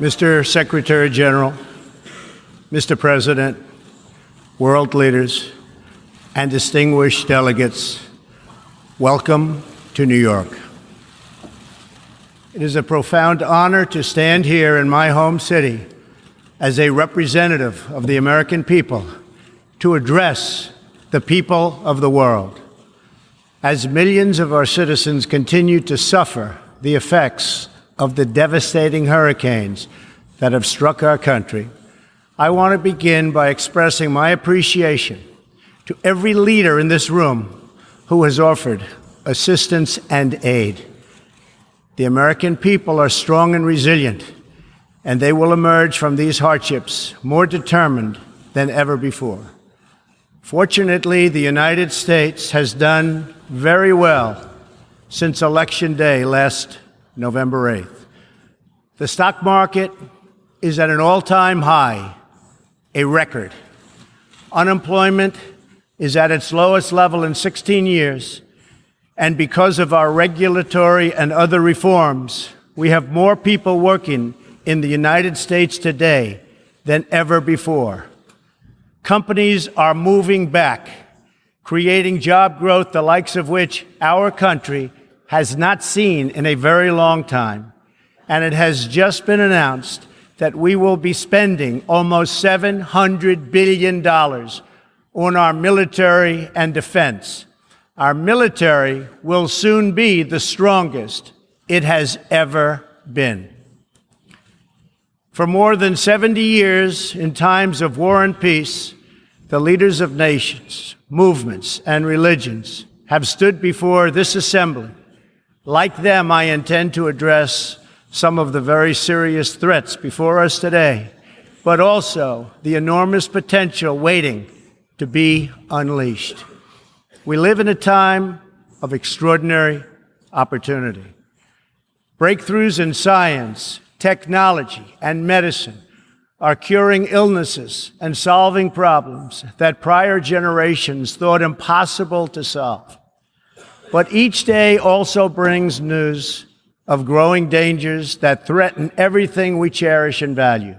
Mr. Secretary General, Mr. President, world leaders, and distinguished delegates, welcome to New York. It is a profound honor to stand here in my home city as a representative of the American people to address the people of the world. As millions of our citizens continue to suffer the effects of the devastating hurricanes that have struck our country, I want to begin by expressing my appreciation to every leader in this room who has offered assistance and aid. The American people are strong and resilient, and they will emerge from these hardships more determined than ever before. Fortunately, the United States has done very well since Election Day last November 8th. The stock market is at an all-time high, a record. Unemployment is at its lowest level in 16 years, and because of our regulatory and other reforms, we have more people working in the United States today than ever before. Companies are moving back, creating job growth the likes of which our country has not seen in a very long time. And it has just been announced that we will be spending almost $700 billion on our military and defense. Our military will soon be the strongest it has ever been. For more than 70 years, in times of war and peace, the leaders of nations, movements, and religions have stood before this assembly. Like them, I intend to address some of the very serious threats before us today, but also the enormous potential waiting to be unleashed. We live in a time of extraordinary opportunity. Breakthroughs in science, technology, and medicine are curing illnesses and solving problems that prior generations thought impossible to solve. But each day also brings news of growing dangers that threaten everything we cherish and value.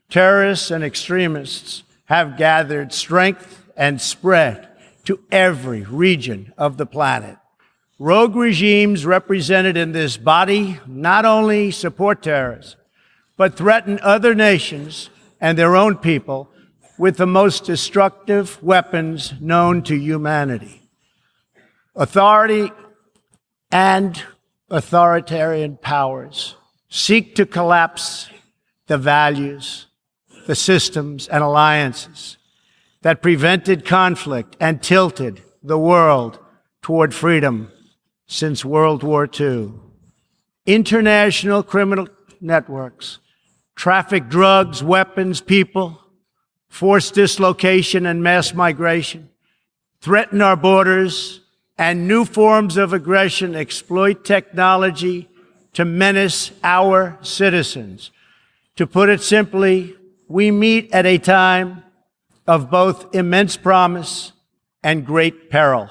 Terrorists and extremists have gathered strength and spread to every region of the planet. Rogue regimes represented in this body not only support terrorists, but threaten other nations and their own people with the most destructive weapons known to humanity. Authority and authoritarian powers seek to collapse the values, the systems, and alliances that prevented conflict and tilted the world toward freedom since World War II. International criminal networks traffic drugs, weapons, people, force dislocation and mass migration, threaten our borders, and new forms of aggression exploit technology to menace our citizens. To put it simply, we meet at a time of both immense promise and great peril.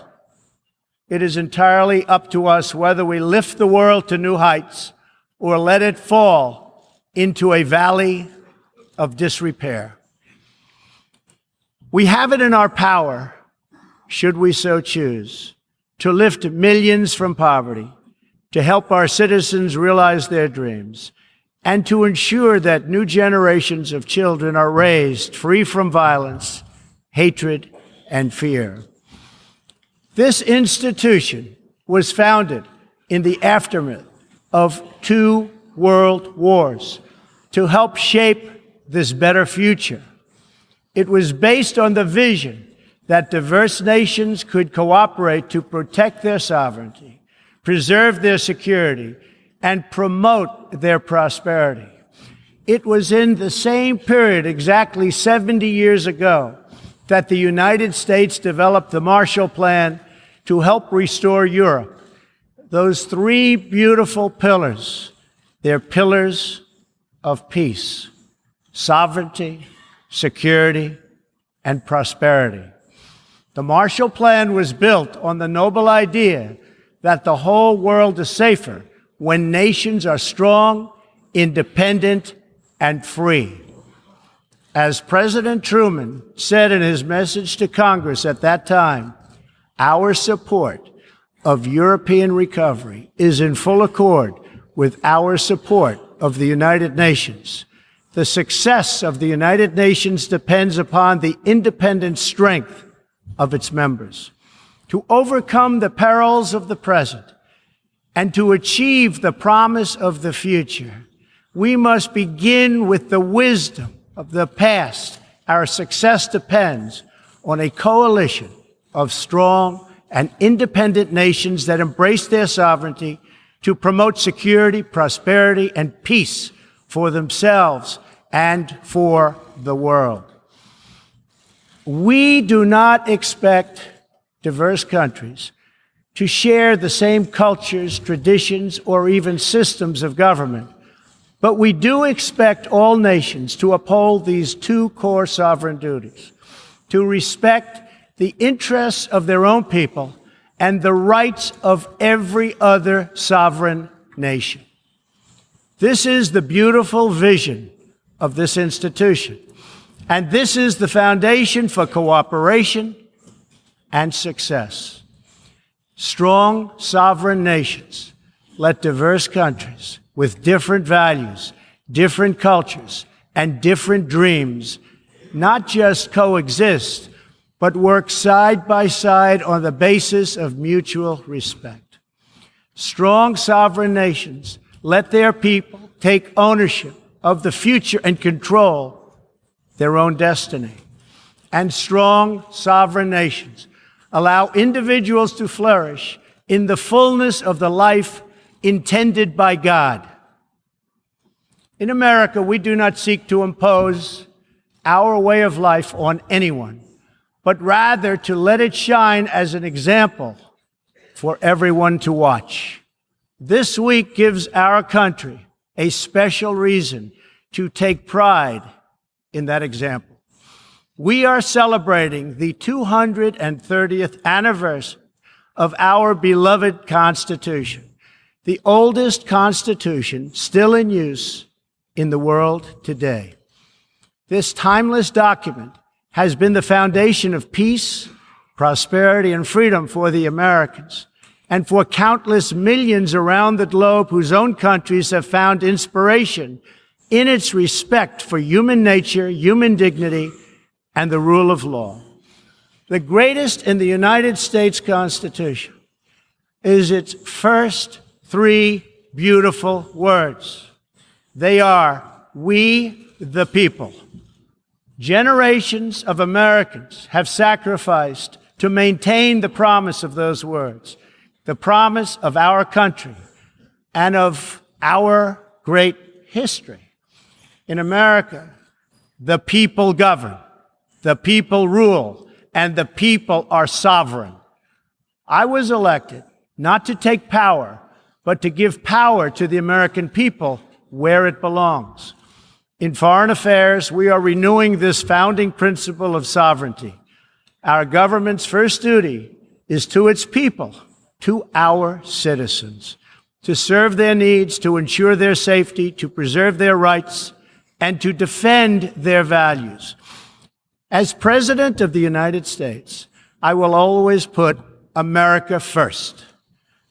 It is entirely up to us whether we lift the world to new heights or let it fall into a valley of disrepair. We have it in our power, should we so choose, to lift millions from poverty, to help our citizens realize their dreams, and to ensure that new generations of children are raised free from violence, hatred, and fear. This institution was founded in the aftermath of 2 world wars to help shape this better future. It was based on the vision that diverse nations could cooperate to protect their sovereignty, preserve their security, and promote their prosperity. It was in the same period, exactly 70 years ago, that the United States developed the Marshall Plan to help restore Europe. Those 3 beautiful pillars, they're pillars of peace, sovereignty, security, and prosperity. The Marshall Plan was built on the noble idea that the whole world is safer when nations are strong independent, and free. As President Truman said in his message to Congress at that time, our support of European recovery is in full accord with our support of the United Nations. The success of the United Nations depends upon the independent strength of its members. To overcome the perils of the present and to achieve the promise of the future, we must begin with the wisdom of the past. Our success depends on a coalition of strong and independent nations that embrace their sovereignty to promote security, prosperity, and peace for themselves and for the world. We do not expect diverse countries to share the same cultures, traditions, or even systems of government, but we do expect all nations to uphold these two core sovereign duties: to respect the interests of their own people and the rights of every other sovereign nation. This is the beautiful vision of this institution, and this is the foundation for cooperation and success. Strong sovereign nations let diverse countries with different values, different cultures, and different dreams not just coexist, but work side by side on the basis of mutual respect. Strong sovereign nations let their people take ownership of the future and control their own destiny. And strong sovereign nations allow individuals to flourish in the fullness of the life intended by God. In America, we do not seek to impose our way of life on anyone, but rather to let it shine as an example for everyone to watch. This week gives our country a special reason to take pride in that example. We are celebrating the 230th anniversary of our beloved Constitution, the oldest Constitution still in use in the world today. This timeless document has been the foundation of peace, prosperity, and freedom for the Americans and for countless millions around the globe whose own countries have found inspiration in its respect for human nature, human dignity, and the rule of law. The greatest in the United States Constitution is its first three beautiful words. They are, "We the people." Generations of Americans have sacrificed to maintain the promise of those words, the promise of our country and of our great history. In America, the people govern, the people rule, and the people are sovereign. I was elected not to take power, but to give power to the American people where it belongs. In foreign affairs, we are renewing this founding principle of sovereignty. Our government's first duty is to its people, to our citizens, to serve their needs, to ensure their safety, to preserve their rights, and to defend their values. As President of the United States, I will always put America first.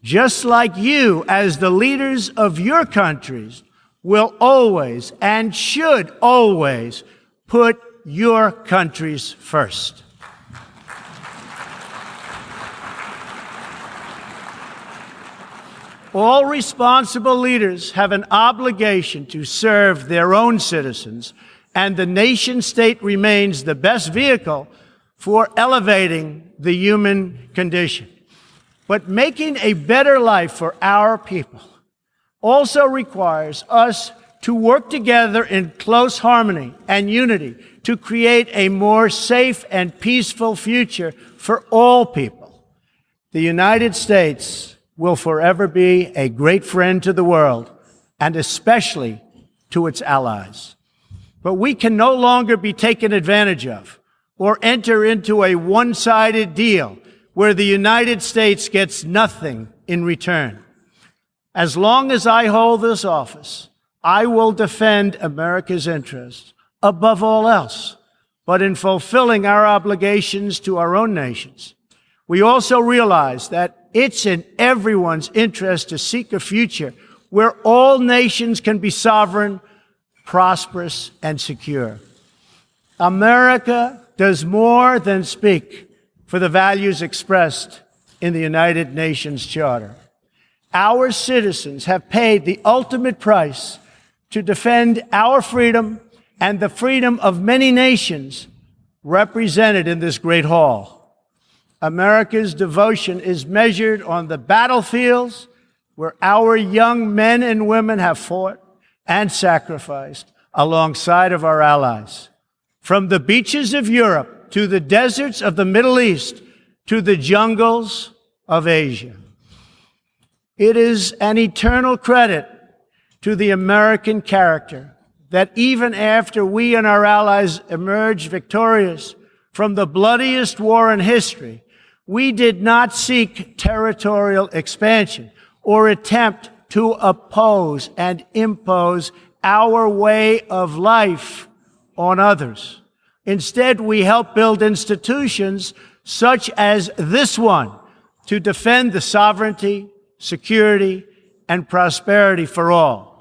Just like you, as the leaders of your countries, will always and should always put your countries first. All responsible leaders have an obligation to serve their own citizens, and the nation-state remains the best vehicle for elevating the human condition. But making a better life for our people also requires us to work together in close harmony and unity to create a more safe and peaceful future for all people. The United States will forever be a great friend to the world, and especially to its allies. But we can no longer be taken advantage of or enter into a one-sided deal where the United States gets nothing in return. As long as I hold this office, I will defend America's interests above all else, but in fulfilling our obligations to our own nations. We also realize that it's in everyone's interest to seek a future where all nations can be sovereign, prosperous, and secure. America does more than speak for the values expressed in the United Nations Charter. Our citizens have paid the ultimate price to defend our freedom and the freedom of many nations represented in this great hall. America's devotion is measured on the battlefields where our young men and women have fought and sacrificed alongside of our allies. From the beaches of Europe to the deserts of the Middle East to the jungles of Asia. It is an eternal credit to the American character that even after we and our allies emerged victorious from the bloodiest war in history, we did not seek territorial expansion or attempt to oppose and impose our way of life on others. Instead, we helped build institutions such as this one to defend the sovereignty, security, and prosperity for all.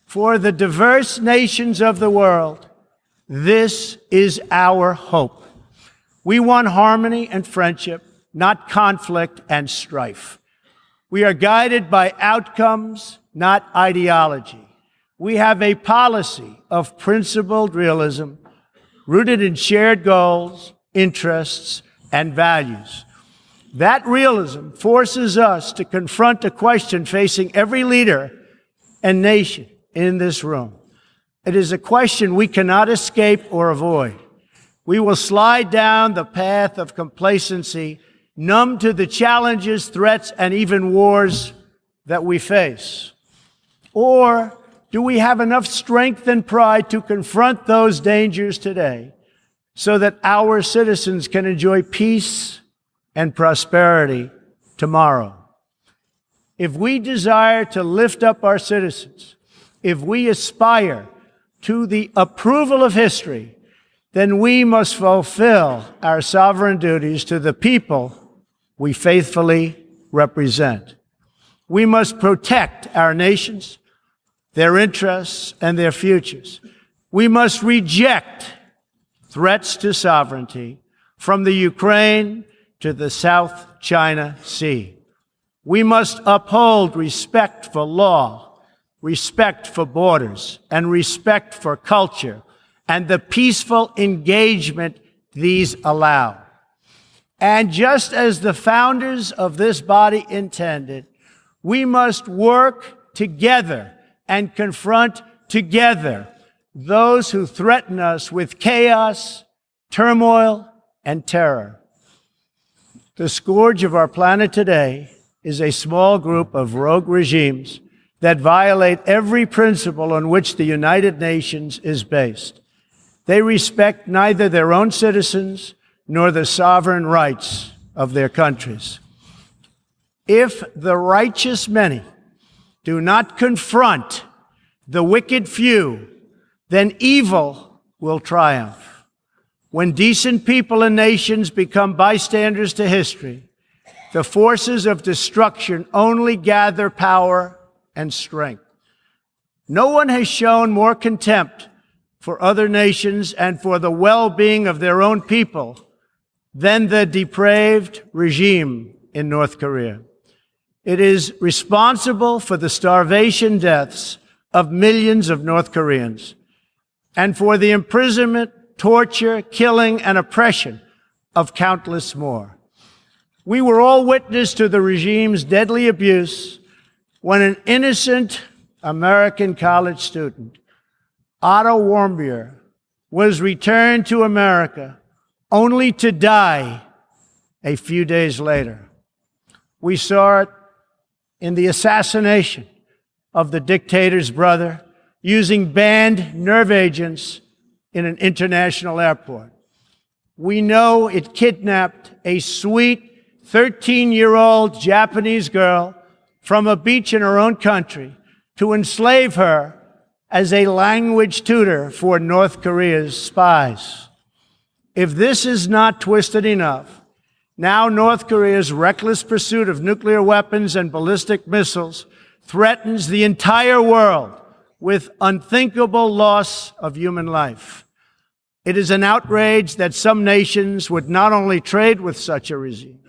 For the diverse nations of the world, this is our hope. We want harmony and friendship, not conflict and strife. We are guided by outcomes, not ideology. We have a policy of principled realism rooted in shared goals, interests, and values. That realism forces us to confront a question facing every leader and nation in this room. It is a question we cannot escape or avoid. We will slide down the path of complacency, numb to the challenges, threats, and even wars that we face. Or do we have enough strength and pride to confront those dangers today so that our citizens can enjoy peace and prosperity tomorrow? If we desire to lift up our citizens, if we aspire to the approval of history, then we must fulfill our sovereign duties to the people we faithfully represent. We must protect our nations, their interests, and their futures. We must reject threats to sovereignty from the Ukraine to the South China Sea. We must uphold respect for law, respect for borders, and respect for culture, and the peaceful engagement these allow. And just as the founders of this body intended, we must work together and confront together those who threaten us with chaos, turmoil, and terror. The scourge of our planet today is a small group of rogue regimes that violate every principle on which the United Nations is based. They respect neither their own citizens nor the sovereign rights of their countries. If the righteous many do not confront the wicked few, then evil will triumph. When decent people and nations become bystanders to history, the forces of destruction only gather power and strength. No one has shown more contempt for other nations and for the well-being of their own people than the depraved regime in North Korea. It is responsible for the starvation deaths of millions of North Koreans and for the imprisonment, torture, killing, and oppression of countless more. We were all witness to the regime's deadly abuse when an innocent American college student, Otto Warmbier, was returned to America only to die a few days later. We saw it in the assassination of the dictator's brother using banned nerve agents in an international airport. We know it kidnapped a sweet 13-year-old Japanese girl from a beach in her own country to enslave her as a language tutor for North Korea's spies. If this is not twisted enough, now North Korea's reckless pursuit of nuclear weapons and ballistic missiles threatens the entire world with unthinkable loss of human life. It is an outrage that some nations would not only trade with such a regime,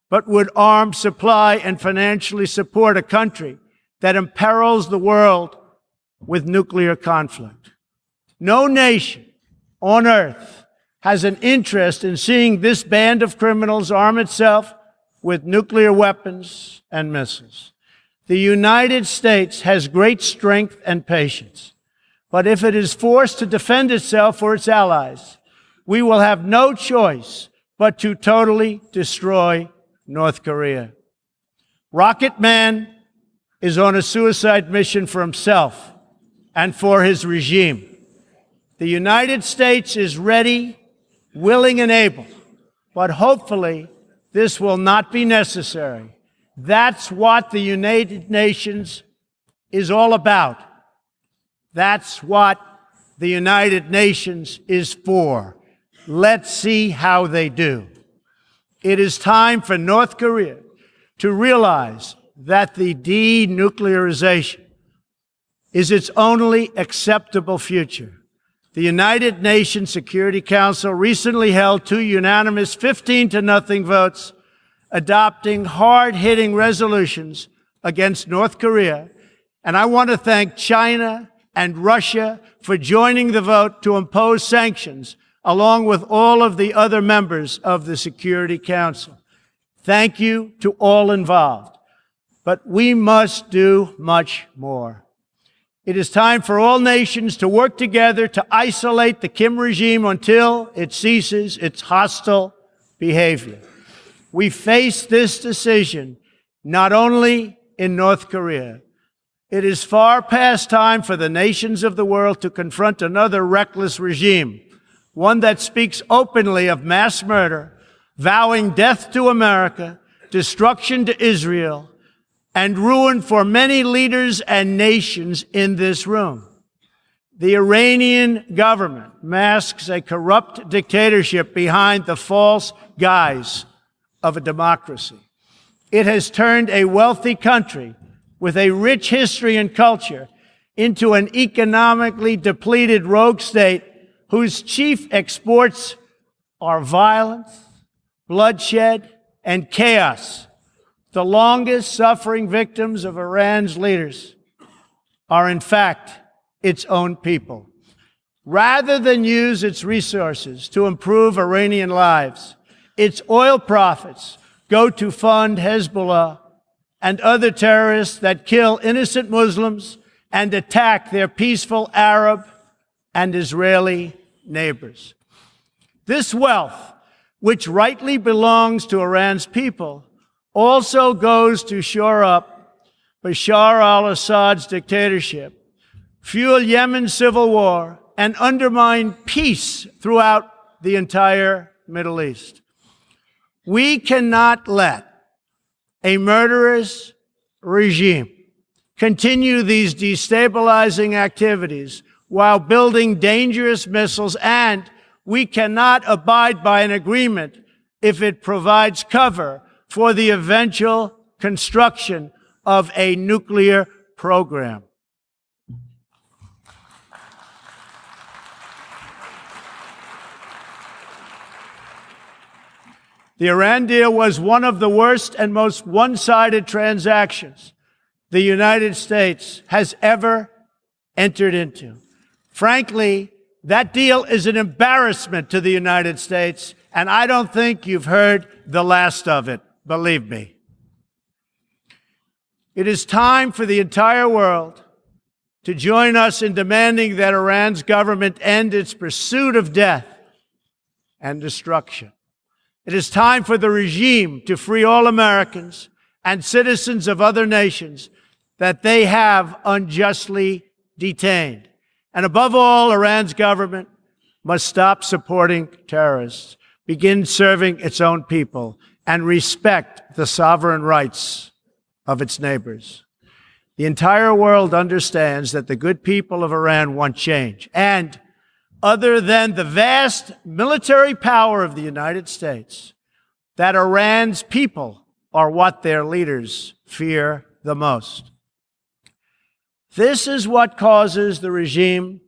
but would arm, supply, and financially support a country that imperils the world with nuclear conflict. No nation on earth has an interest in seeing this band of criminals arm itself with nuclear weapons and missiles. The United States has great strength and patience, but if it is forced to defend itself or its allies, we will have no choice but to totally destroy North Korea. Rocket Man is on a suicide mission for himself and for his regime. The United States is ready, willing, and able, but hopefully this will not be necessary. That's what the United Nations is all about. That's what the United Nations is for. Let's see how they do. It is time for North Korea to realize that the denuclearization is its only acceptable future. The United Nations Security Council recently held 2 unanimous 15-0 votes adopting hard-hitting resolutions against North Korea, and I want to thank China and Russia for joining the vote to impose sanctions along with all of the other members of the Security Council. Thank you to all involved. But we must do much more. It is time for all nations to work together to isolate the Kim regime until it ceases its hostile behavior. We face this decision not only in North Korea. It is far past time for the nations of the world to confront another reckless regime, one that speaks openly of mass murder, vowing death to America, destruction to Israel, and ruin for many leaders and nations in this room. The Iranian government masks a corrupt dictatorship behind the false guise of a democracy. It has turned a wealthy country with a rich history and culture into an economically depleted rogue state whose chief exports are violence, bloodshed, and chaos. The longest suffering victims of Iran's leaders are, in fact, its own people. Rather than use its resources to improve Iranian lives, its oil profits go to fund Hezbollah and other terrorists that kill innocent Muslims and attack their peaceful Arab and Israeli neighbors. This wealth, which rightly belongs to Iran's people, also goes to shore up Bashar al-Assad's dictatorship, fuel Yemen's civil war, and undermine peace throughout the entire Middle East. We cannot let a murderous regime continue these destabilizing activities while building dangerous missiles, and we cannot abide by an agreement if it provides cover for the eventual construction of a nuclear program. The Iran deal was one of the worst and most one-sided transactions the United States has ever entered into. Frankly, that deal is an embarrassment to the United States, and I don't think you've heard the last of it, believe me. It is time for the entire world to join us in demanding that Iran's government end its pursuit of death and destruction. It is time for the regime to free all Americans and citizens of other nations that they have unjustly detained. And above all, Iran's government must stop supporting terrorists, begin serving its own people, and respect the sovereign rights of its neighbors. The entire world understands that the good people of Iran want change. And other than the vast military power of the United States, that Iran's people are what their leaders fear the most. This is what causes the regime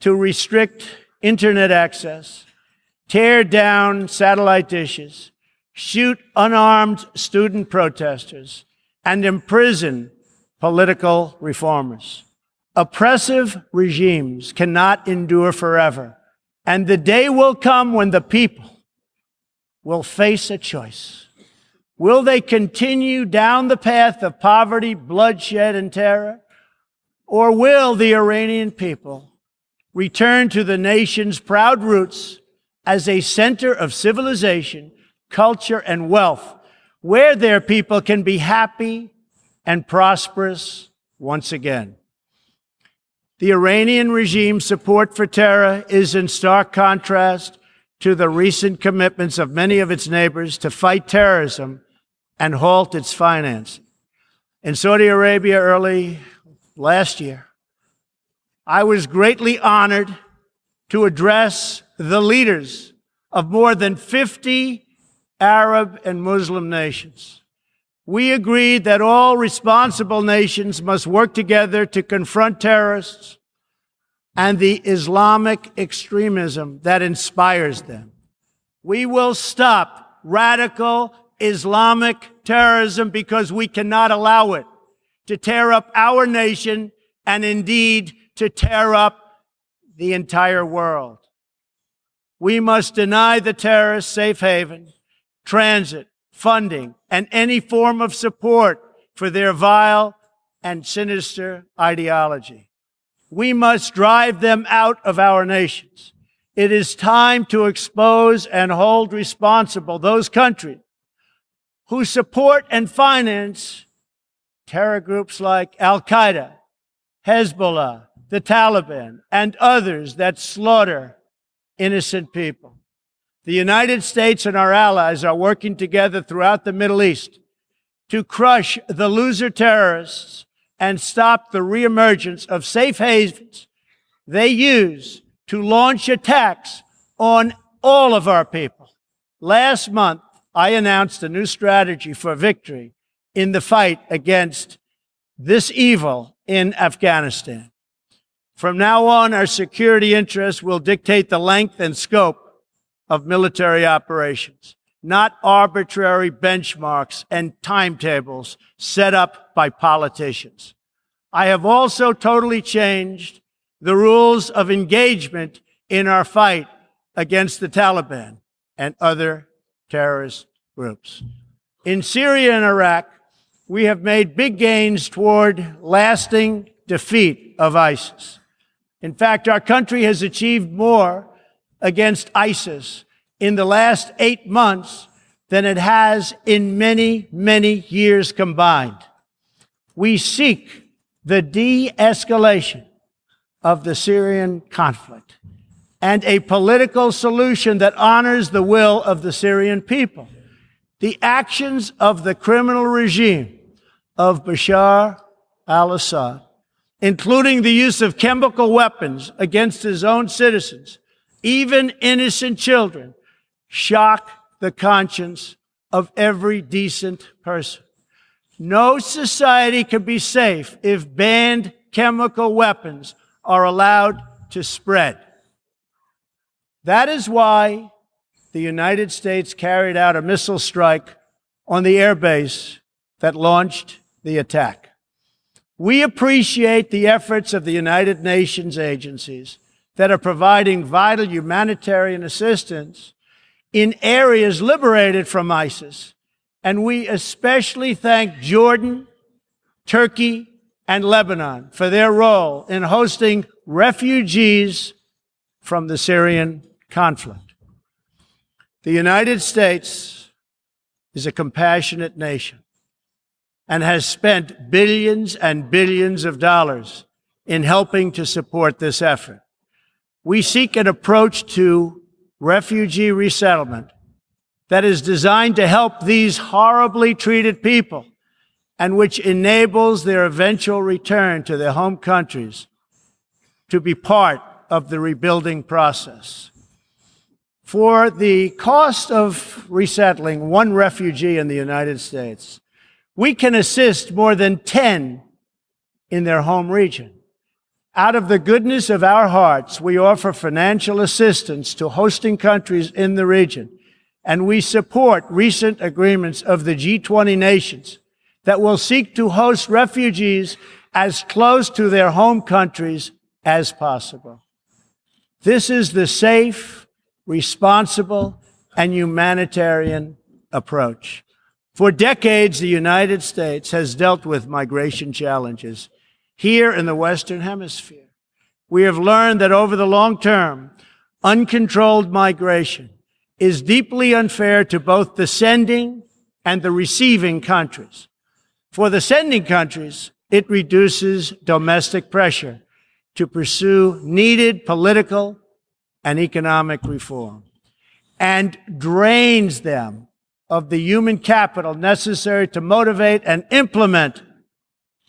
to restrict internet access, tear down satellite dishes, shoot unarmed student protesters, and imprison political reformers. Oppressive regimes cannot endure forever, and the day will come when the people will face a choice. Will they continue down the path of poverty, bloodshed, and terror? Or will the Iranian people return to the nation's proud roots as a center of civilization, culture, and wealth, where their people can be happy and prosperous once again? The Iranian regime's support for terror is in stark contrast to the recent commitments of many of its neighbors to fight terrorism and halt its financing. In Saudi Arabia early last year, I was greatly honored to address the leaders of more than 50 Arab and Muslim nations. We agreed that all responsible nations must work together to confront terrorists and the Islamic extremism that inspires them. We will stop radical Islamic terrorism because we cannot allow it to tear up our nation and indeed to tear up the entire world. We must deny the terrorists safe haven, transit, funding, and any form of support for their vile and sinister ideology. We must drive them out of our nations. It is time to expose and hold responsible those countries who support and finance terror groups like Al-Qaeda, Hezbollah, the Taliban, and others that slaughter innocent people. The United States and our allies are working together throughout the Middle East to crush the loser terrorists and stop the reemergence of safe havens they use to launch attacks on all of our people. Last month, I announced a new strategy for victory in the fight against this evil in Afghanistan. From now on, our security interests will dictate the length and scope of military operations, not arbitrary benchmarks and timetables set up by politicians. I have also totally changed the rules of engagement in our fight against the Taliban and other terrorist groups. In Syria and Iraq, we have made big gains toward lasting defeat of ISIS. In fact, our country has achieved more against ISIS in the last 8 months than it has in many, many years combined. We seek the de-escalation of the Syrian conflict and a political solution that honors the will of the Syrian people. The actions of the criminal regime of Bashar al-Assad, including the use of chemical weapons against his own citizens, even innocent children, shock the conscience of every decent person. No society can be safe if banned chemical weapons are allowed to spread. That is why the United States carried out a missile strike on the airbase that launched the attack. We appreciate the efforts of the United Nations agencies that are providing vital humanitarian assistance in areas liberated from ISIS, and we especially thank Jordan, Turkey, and Lebanon for their role in hosting refugees from the Syrian conflict. The United States is a compassionate nation and has spent billions and billions of dollars in helping to support this effort. We seek an approach to refugee resettlement that is designed to help these horribly treated people and which enables their eventual return to their home countries to be part of the rebuilding process. For the cost of resettling one refugee in the United States, we can assist more than 10 in their home region. Out of the goodness of our hearts, we offer financial assistance to hosting countries in the region, and we support recent agreements of the G20 nations that will seek to host refugees as close to their home countries as possible. This is the safe, responsible, and humanitarian approach. For decades, the United States has dealt with migration challenges here in the Western Hemisphere. We have learned that over the long term, uncontrolled migration is deeply unfair to both the sending and the receiving countries. For the sending countries, it reduces domestic pressure to pursue needed political and economic reform and drains them of the human capital necessary to motivate and implement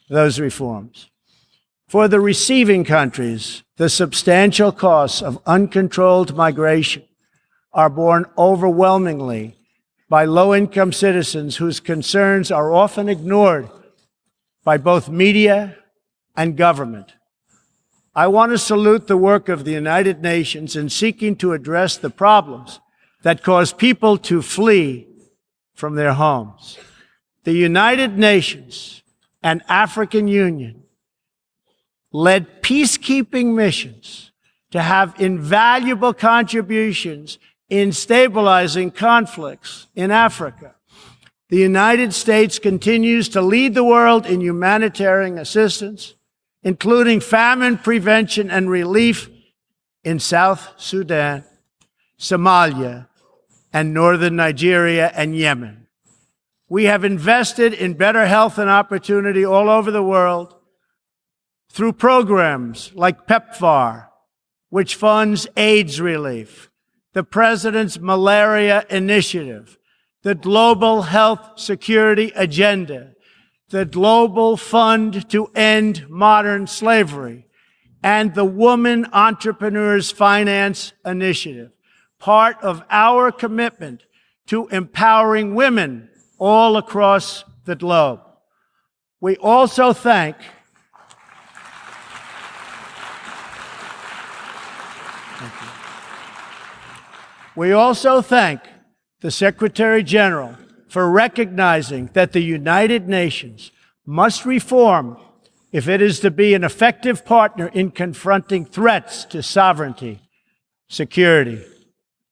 those reforms. For the receiving countries, the substantial costs of uncontrolled migration are borne overwhelmingly by low-income citizens whose concerns are often ignored by both media and government. I want to salute the work of the United Nations in seeking to address the problems that cause people to flee from their homes. The United Nations and African Union led peacekeeping missions to have invaluable contributions in stabilizing conflicts in Africa. The United States continues to lead the world in humanitarian assistance, including famine prevention and relief in South Sudan, Somalia, and northern Nigeria and Yemen. We have invested in better health and opportunity all over the world through programs like PEPFAR, which funds AIDS relief, the President's Malaria Initiative, the Global Health Security Agenda, the Global Fund to End Modern Slavery, and the Woman Entrepreneurs Finance Initiative, part of our commitment to empowering women all across the globe. We also thank the Secretary General for recognizing that the United Nations must reform if it is to be an effective partner in confronting threats to sovereignty, security,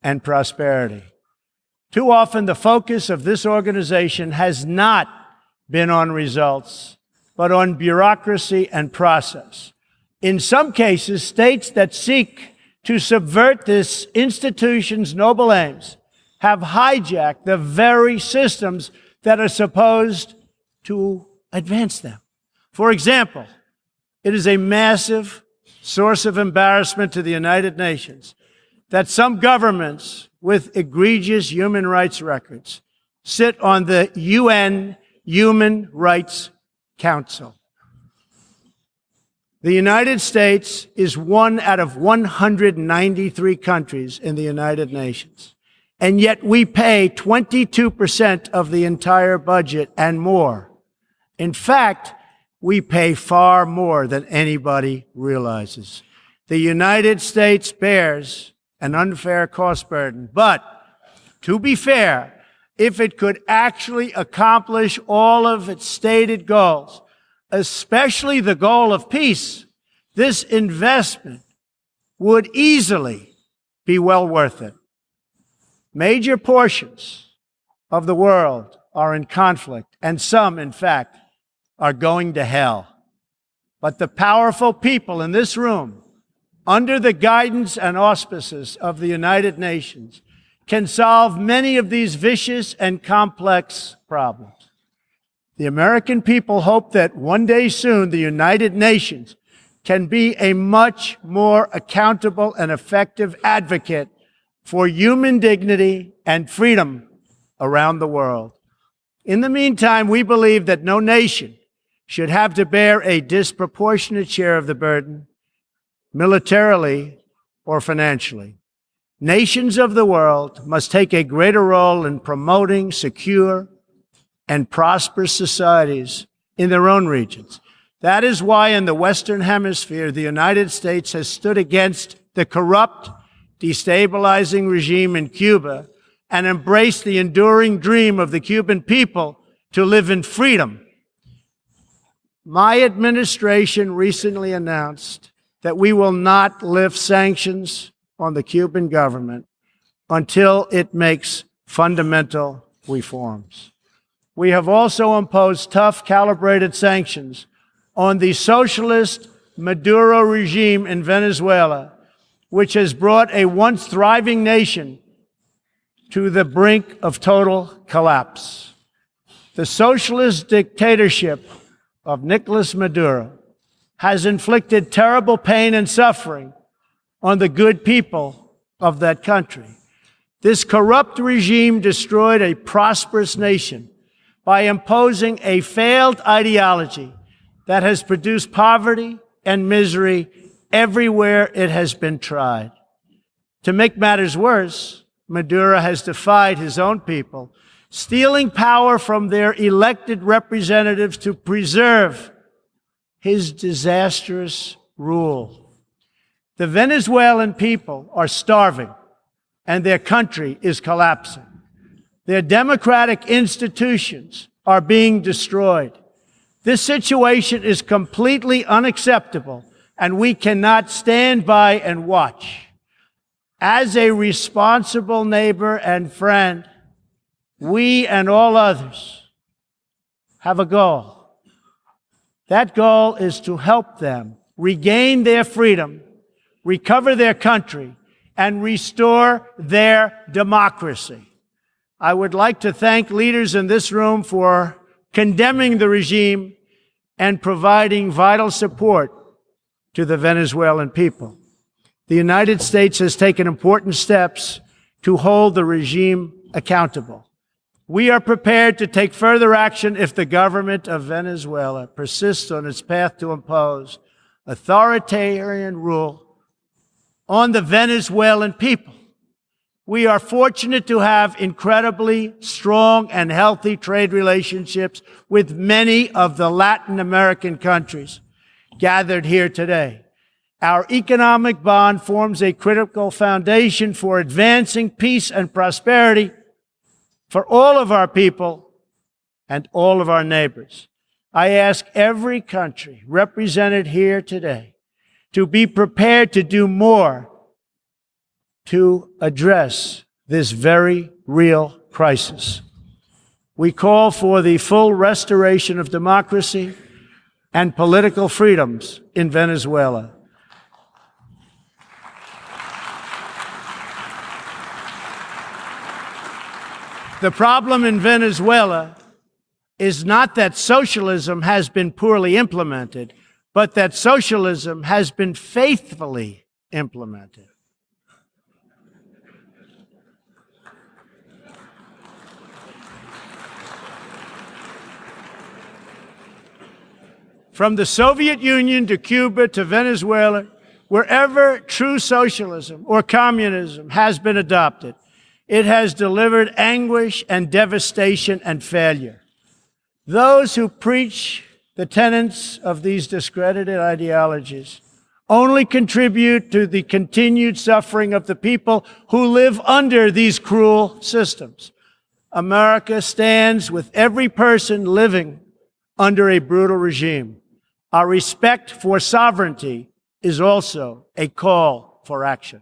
and prosperity. Too often, the focus of this organization has not been on results, but on bureaucracy and process. In some cases, states that seek to subvert this institution's noble aims have hijacked the very systems that are supposed to advance them. For example, it is a massive source of embarrassment to the United Nations that some governments with egregious human rights records sit on the UN Human Rights Council. The United States is one out of 193 countries in the United Nations, and yet we pay 22% of the entire budget and more. In fact, we pay far more than anybody realizes. The United States bears an unfair cost burden, but to be fair, if it could actually accomplish all of its stated goals, especially the goal of peace, this investment would easily be well worth it. Major portions of the world are in conflict, and some, in fact, are going to hell. But the powerful people in this room, under the guidance and auspices of the United Nations, can solve many of these vicious and complex problems. The American people hope that one day soon the United Nations can be a much more accountable and effective advocate for human dignity and freedom around the world. In the meantime, we believe that no nation should have to bear a disproportionate share of the burden, militarily or financially. Nations of the world must take a greater role in promoting secure and prosperous societies in their own regions. That is why in the Western Hemisphere, the United States has stood against the corrupt, destabilizing regime in Cuba and embraced the enduring dream of the Cuban people to live in freedom. My administration recently announced that we will not lift sanctions on the Cuban government until it makes fundamental reforms. We have also imposed tough, calibrated sanctions on the socialist Maduro regime in Venezuela, which has brought a once thriving nation to the brink of total collapse. The socialist dictatorship of Nicolas Maduro has inflicted terrible pain and suffering on the good people of that country. This corrupt regime destroyed a prosperous nation by imposing a failed ideology that has produced poverty and misery everywhere it has been tried. To make matters worse, Maduro has defied his own people, stealing power from their elected representatives to preserve his disastrous rule. The Venezuelan people are starving, and their country is collapsing. Their democratic institutions are being destroyed. This situation is completely unacceptable, and we cannot stand by and watch. As a responsible neighbor and friend, we and all others have a goal. That goal is to help them regain their freedom, recover their country, and restore their democracy. I would like to thank leaders in this room for condemning the regime and providing vital support to the Venezuelan people. The United States has taken important steps to hold the regime accountable. We are prepared to take further action if the government of Venezuela persists on its path to impose authoritarian rule on the Venezuelan people. We are fortunate to have incredibly strong and healthy trade relationships with many of the Latin American countries gathered here today. Our economic bond forms a critical foundation for advancing peace and prosperity for all of our people and all of our neighbors. I ask every country represented here today to be prepared to do more to address this very real crisis. We call for the full restoration of democracy and political freedoms in Venezuela. The problem in Venezuela is not that socialism has been poorly implemented, but that socialism has been faithfully implemented. From the Soviet Union to Cuba to Venezuela, wherever true socialism or communism has been adopted, it has delivered anguish and devastation and failure. Those who preach the tenets of these discredited ideologies only contribute to the continued suffering of the people who live under these cruel systems. America stands with every person living under a brutal regime. Our respect for sovereignty is also a call for action.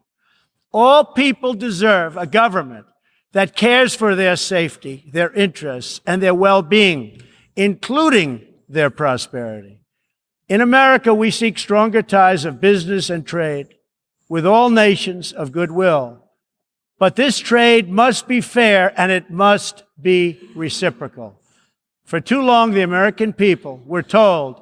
All people deserve a government that cares for their safety, their interests, and their well-being, including their prosperity. In America, we seek stronger ties of business and trade with all nations of goodwill. But this trade must be fair and it must be reciprocal. For too long, the American people were told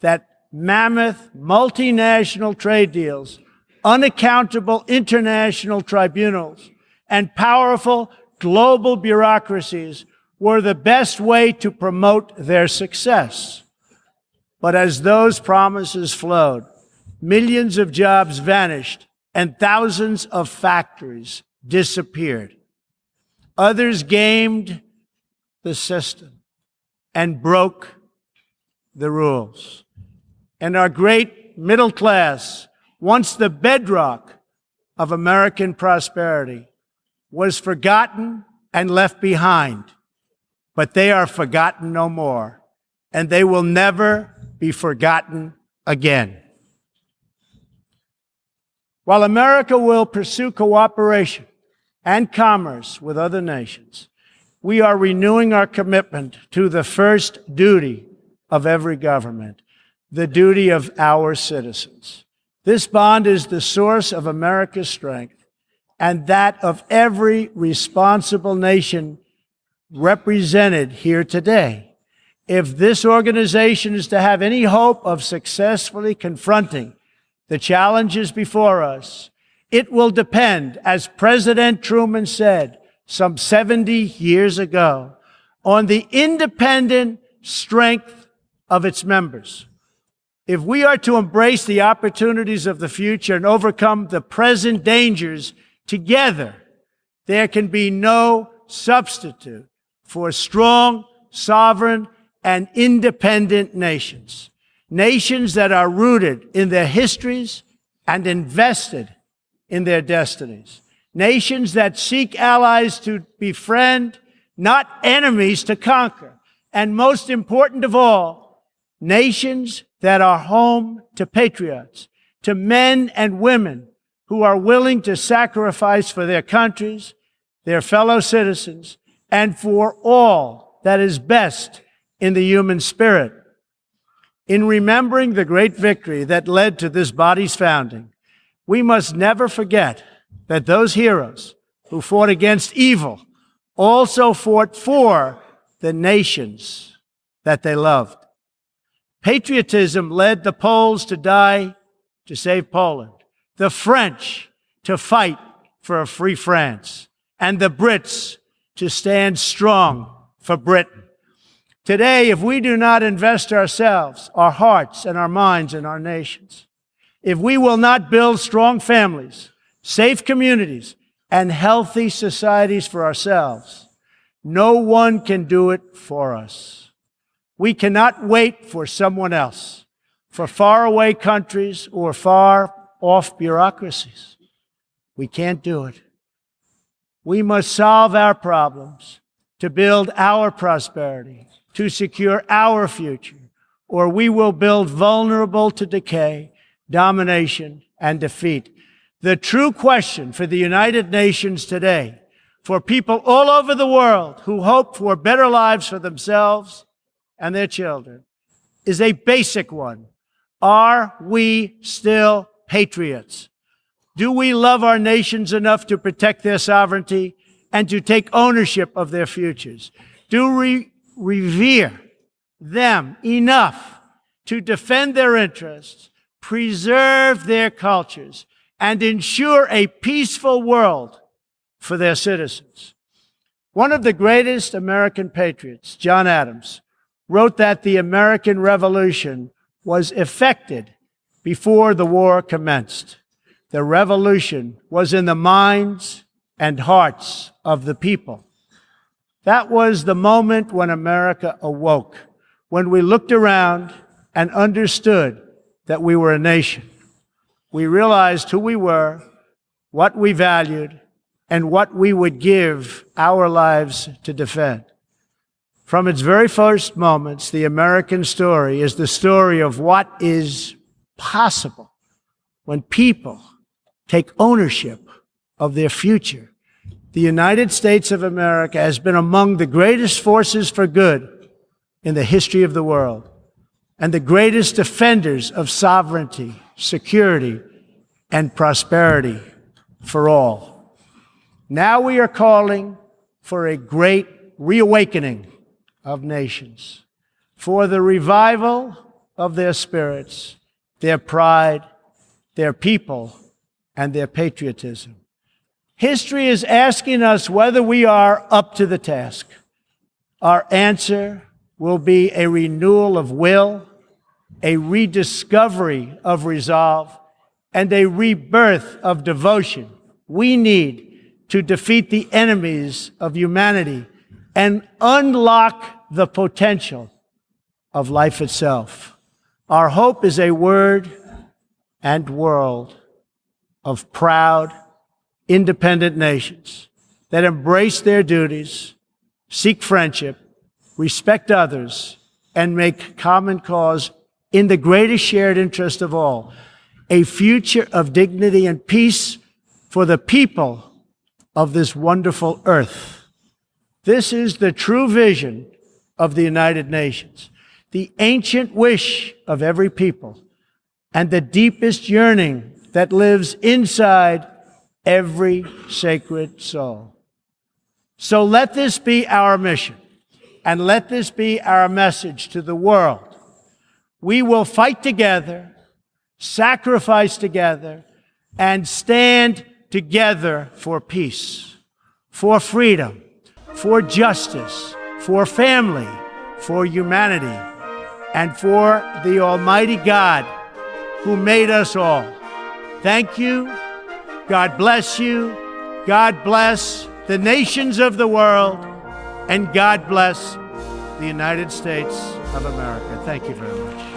that mammoth multinational trade deals, unaccountable international tribunals, and powerful global bureaucracies were the best way to promote their success. But as those promises flowed, millions of jobs vanished and thousands of factories disappeared. Others gamed the system and broke the rules. And our great middle class, once the bedrock of American prosperity, was forgotten and left behind. But they are forgotten no more, and they will never be forgotten again. While America will pursue cooperation and commerce with other nations, we are renewing our commitment to the first duty of every government, the duty of our citizens. This bond is the source of America's strength and that of every responsible nation represented here today. If this organization is to have any hope of successfully confronting the challenges before us, it will depend, as President Truman said some 70 years ago, on the independent strength of its members. If we are to embrace the opportunities of the future and overcome the present dangers together, there can be no substitute for strong, sovereign, and independent nations. Nations that are rooted in their histories and invested in their destinies. Nations that seek allies to befriend, not enemies to conquer. And most important of all, nations that are home to patriots, to men and women who are willing to sacrifice for their countries, their fellow citizens, and for all that is best in the human spirit. In remembering the great victory that led to this body's founding, we must never forget that those heroes who fought against evil also fought for the nations that they loved. Patriotism led the Poles to die to save Poland, the French to fight for a free France, and the Brits to stand strong for Britain. Today, if we do not invest ourselves, our hearts, and our minds in our nations, if we will not build strong families, safe communities, and healthy societies for ourselves, no one can do it for us. We cannot wait for someone else, for faraway countries or far-off bureaucracies. We can't do it. We must solve our problems to build our prosperity, to secure our future, or we will build vulnerable to decay, domination, and defeat. The true question for the United Nations today, for people all over the world who hope for better lives for themselves and their children, is a basic one. Are we still patriots? Do we love our nations enough to protect their sovereignty and to take ownership of their futures? Do we revere them enough to defend their interests, preserve their cultures, and ensure a peaceful world for their citizens? One of the greatest American patriots, John Adams, wrote that the American Revolution was effected before the war commenced. The revolution was in the minds and hearts of the people. That was the moment when America awoke, when we looked around and understood that we were a nation. We realized who we were, what we valued, and what we would give our lives to defend. From its very first moments, the American story is the story of what is possible when people take ownership of their future. The United States of America has been among the greatest forces for good in the history of the world and the greatest defenders of sovereignty, security, and prosperity for all. Now we are calling for a great reawakening of nations, for the revival of their spirits, their pride, their people, and their patriotism. History is asking us whether we are up to the task. Our answer will be a renewal of will, a rediscovery of resolve, and a rebirth of devotion we need to defeat the enemies of humanity and unlock the potential of life itself. Our hope is a word and world of proud, independent nations that embrace their duties, seek friendship, respect others, and make common cause in the greatest shared interest of all, a future of dignity and peace for the people of this wonderful earth. This is the true vision of the United Nations, the ancient wish of every people, and the deepest yearning that lives inside every sacred soul. So let this be our mission, and let this be our message to the world. We will fight together, sacrifice together, and stand together for peace, for freedom, for justice, for family, for humanity, and for the Almighty God who made us all. Thank you. God bless you. God bless the nations of the world, and God bless the United States of America. Thank you very much.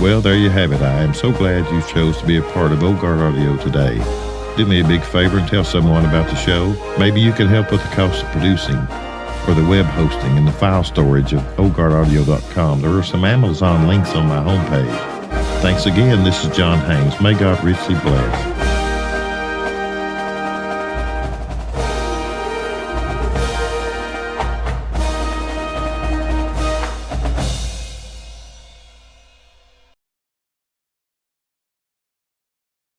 Well, there you have it. I am so glad you chose to be a part of OGARD Audio today. Do me a big favor and tell someone about the show. Maybe you can help with the cost of producing, or the web hosting and the file storage of OGARDaudio.com. There are some Amazon links on my homepage. Thanks again. This is John Haynes. May God richly bless.